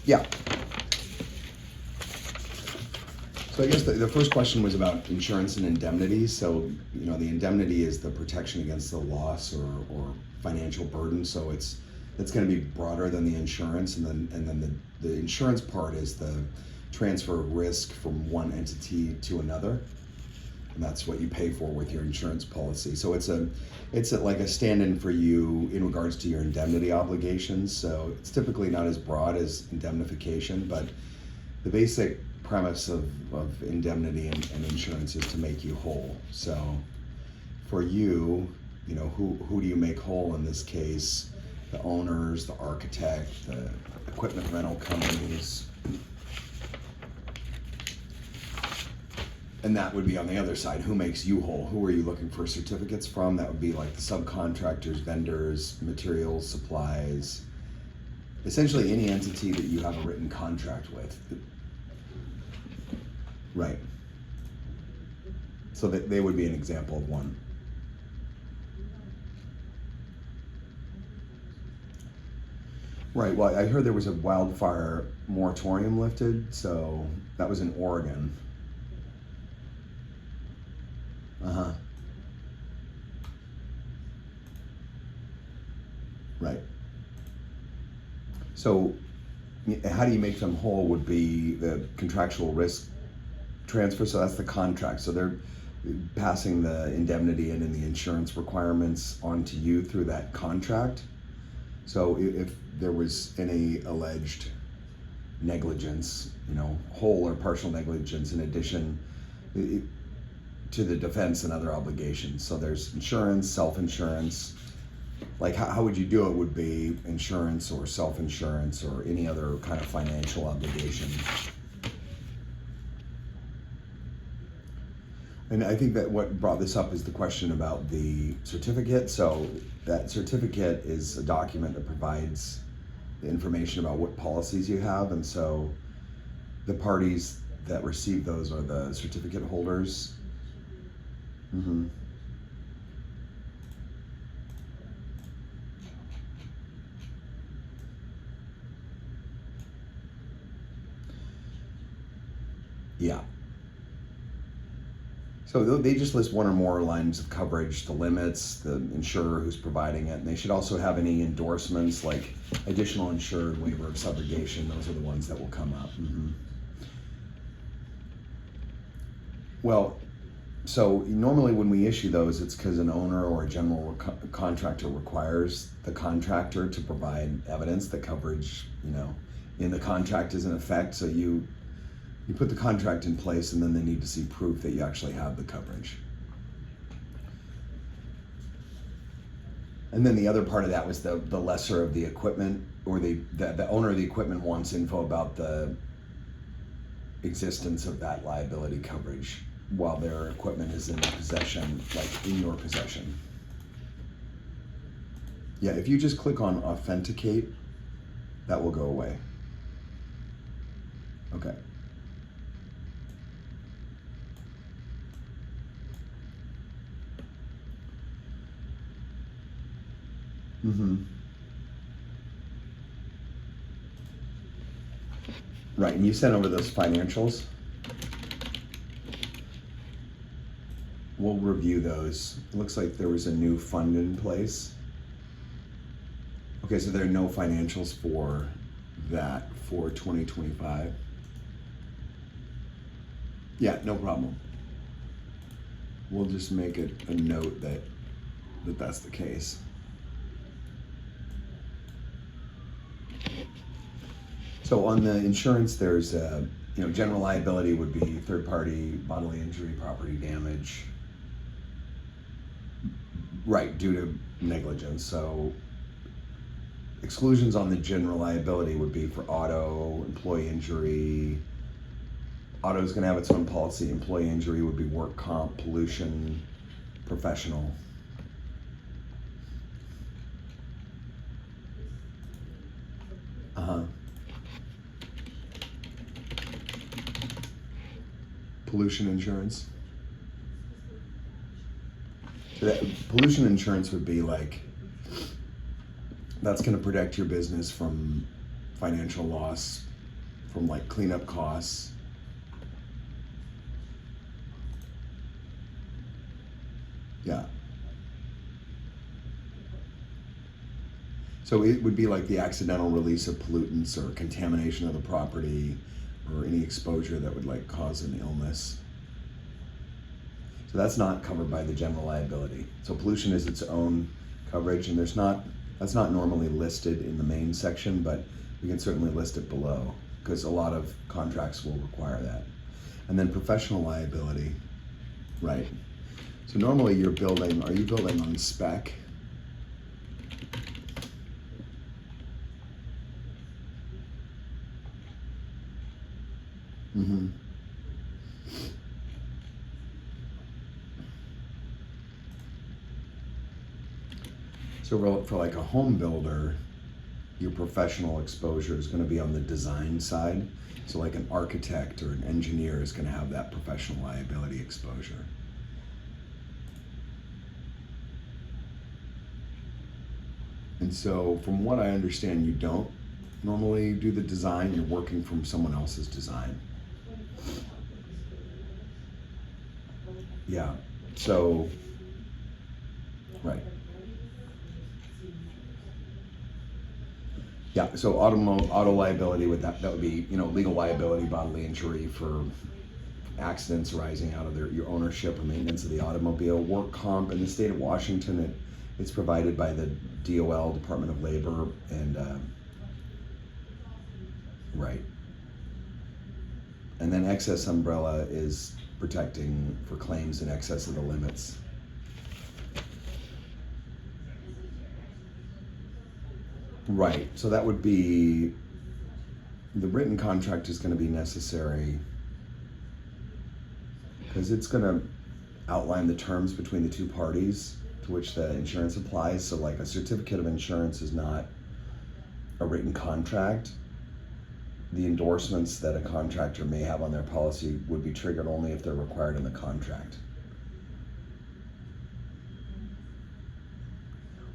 Yeah. So I guess the first question was about insurance and indemnity. So, the indemnity is the protection against the loss or financial burden. So it's going to be broader than the insurance, and then the insurance part is the transfer of risk from one entity to another, and that's what you pay for with your insurance policy. So it's like a stand-in for you in regards to your indemnity obligations. So it's typically not as broad as indemnification, but the basic premise of indemnity and insurance is to make you whole. So for you, who do you make whole in this case? The owners, the architect, the equipment rental companies. And that would be on the other side. Who makes you whole? Who are you looking for certificates from? That would be like the subcontractors, vendors, materials, supplies. Essentially any entity that you have a written contract with. Right. So that they would be an example of one. Right. Well, I heard there was a wildfire moratorium lifted, so that was in Oregon. Uh-huh. Right. So how do you make them whole would be the contractual risk transfer. So that's the contract. So they're passing the indemnity and the insurance requirements onto you through that contract. So if there was any alleged negligence, whole or partial negligence in addition to the defense and other obligations. So there's insurance, self-insurance. Like how would you do it would be insurance or self-insurance or any other kind of financial obligation. And I think that what brought this up is the question about the certificate. So that certificate is a document that provides the information about what policies you have. And so the parties that receive those are the certificate holders. Mm-hmm. Yeah. So they just list one or more lines of coverage, the limits, the insurer who's providing it, and they should also have any endorsements like additional insured, waiver of subrogation. Those are the ones that will come up. Mm-hmm. Well, so normally when we issue those, it's because an owner or a general contractor requires the contractor to provide evidence that coverage, in the contract is in effect. So you put the contract in place, and then they need to see proof that you actually have the coverage. And then the other part of that was the lesser of the equipment, or the owner of the equipment wants info about the existence of that liability coverage while their equipment is in possession, like in your possession. Yeah, if you just click on authenticate, that will go away. Okay. Mm-hmm. Right, and you sent over those financials. We'll review those. It looks like there was a new fund in place. Okay, so there are no financials for that for 2025. Yeah, no problem. We'll just make it a note that that's the case. So on the insurance, there's general liability would be third-party bodily injury, property damage, right, due to negligence. So exclusions on the general liability would be for auto, employee injury. Auto is going to have its own policy. Employee injury would be work comp, pollution, professional. Uh-huh. Pollution insurance. So that pollution insurance would be like, that's going to protect your business from financial loss from like cleanup costs. Yeah. So it would be like the accidental release of pollutants or contamination of the property or any exposure that would like cause an illness. So that's not covered by the general liability. So pollution is its own coverage, and that's not normally listed in the main section, but we can certainly list it below because a lot of contracts will require that. And then professional liability, right? So normally are you building on spec? Mm-hmm. So for like a home builder, your professional exposure is going to be on the design side. So like an architect or an engineer is going to have that professional liability exposure. And so from what I understand, you don't normally do the design, you're working from someone else's design. Yeah, so, right. Yeah, so auto liability that would be, legal liability, bodily injury for accidents arising out of your ownership or maintenance of the automobile. Work comp in the state of Washington, it's provided by the DOL, Department of Labor, and right. And then excess umbrella is protecting for claims in excess of the limits. Right, so that would be, the written contract is going to be necessary because it's going to outline the terms between the two parties to which the insurance applies. So like a certificate of insurance is not a written contract. The endorsements that a contractor may have on their policy would be triggered only if they're required in the contract.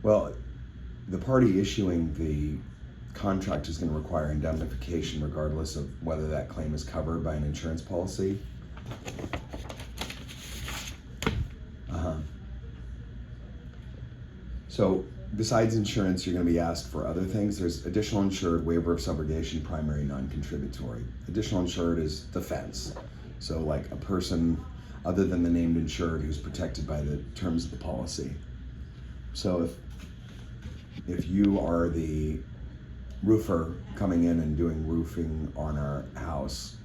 Well, the party issuing the contract is going to require indemnification regardless of whether that claim is covered by an insurance policy. So besides insurance, you're going to be asked for other things. There's additional insured, waiver of subrogation, primary non-contributory. Additional insured is defense. So like a person other than the named insured who's protected by the terms of the policy. So if you are the roofer coming in and doing roofing on our house,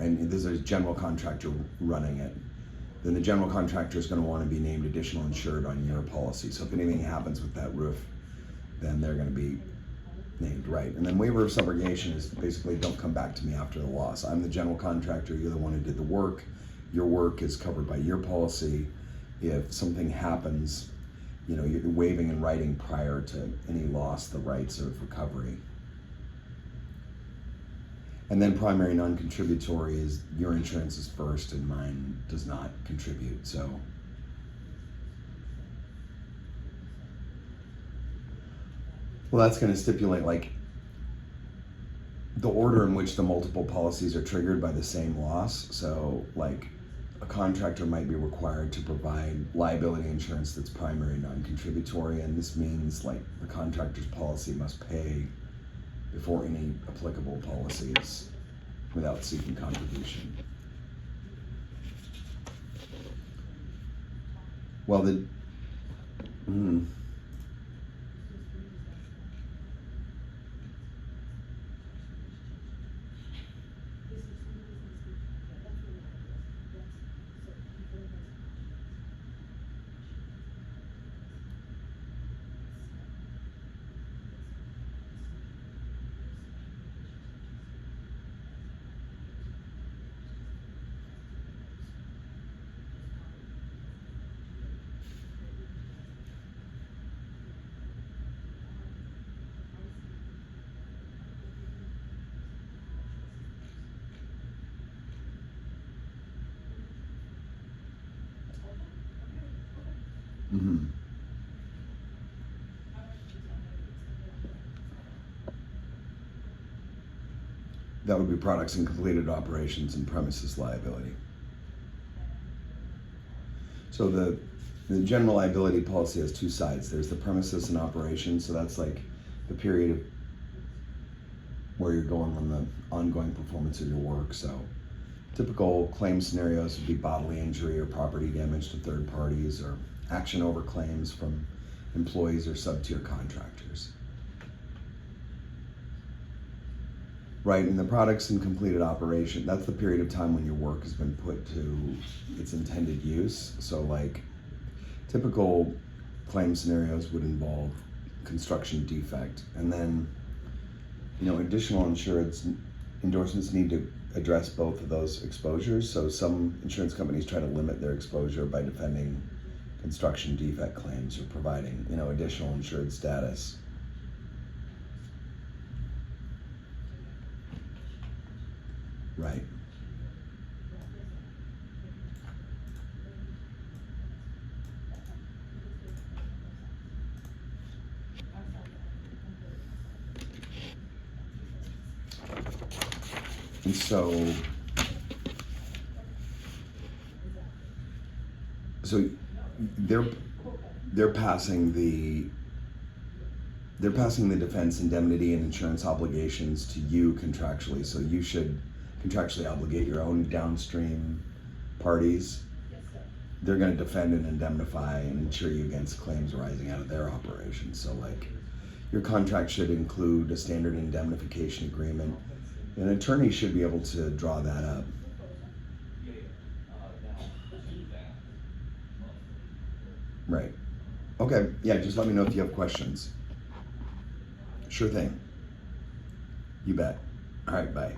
and there's a general contractor running it, then the general contractor is going to want to be named additional insured on your policy. So if anything happens with that roof, then they're going to be named, right? And then waiver of subrogation is basically don't come back to me after the loss. I'm the general contractor, you're the one who did the work. Your work is covered by your policy. If something happens, you're waiving in writing prior to any loss the rights of recovery. And then primary non-contributory is your insurance is first and mine does not contribute. So well, that's going to stipulate like the order in which the multiple policies are triggered by the same loss. So like a contractor might be required to provide liability insurance that's primary non-contributory, and this means like the contractor's policy must pay before any applicable policies without seeking contribution. Well, That would be products and completed operations and premises liability. So the general liability policy has two sides. There's the premises and operations, so that's like the period of where you're going on the ongoing performance of your work. So typical claim scenarios would be bodily injury or property damage to third parties, or action over claims from employees or sub-tier contractors. Right, and the products and completed operation, that's the period of time when your work has been put to its intended use. So like typical claim scenarios would involve construction defect, and then additional insurance endorsements need to address both of those exposures. So some insurance companies try to limit their exposure by defending construction defect claims or providing additional insured status. Right. And so they're passing the defense indemnity and insurance obligations to you contractually. So you should contractually obligate your own downstream parties. They're going to defend and indemnify and insure you against claims arising out of their operations. So like your contract should include a standard indemnification agreement. An attorney should be able to draw that up. Right. Okay, yeah, just let me know if you have questions. Sure thing. You bet. All right, bye.